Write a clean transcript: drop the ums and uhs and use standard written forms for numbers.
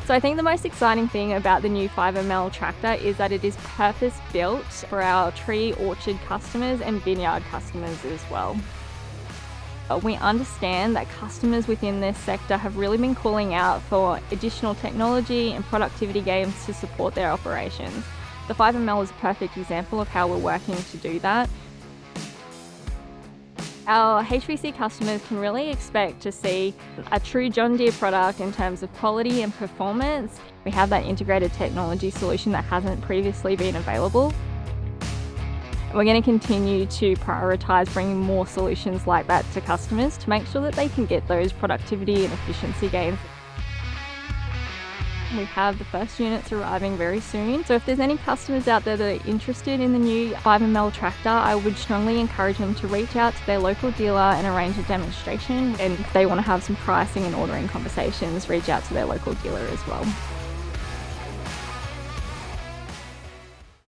So I think the most exciting thing about the new 5ml tractor is that it is purpose-built for our tree orchard customers and vineyard customers as well. We understand that customers within this sector have really been calling out for additional technology and productivity gains to support their operations. The 5ml is a perfect example of how we're working to do that. Our HVC customers can really expect to see a true John Deere product in terms of quality and performance. We have that integrated technology solution that hasn't previously been available. We're going to continue to prioritise bringing more solutions like that to customers to make sure that they can get those productivity and efficiency gains. We have the first units arriving very soon, so if there's any customers out there that are interested in the new 5ml tractor, I would strongly encourage them to reach out to their local dealer and arrange a demonstration. And if they want to have some pricing and ordering conversations, reach out to their local dealer as well.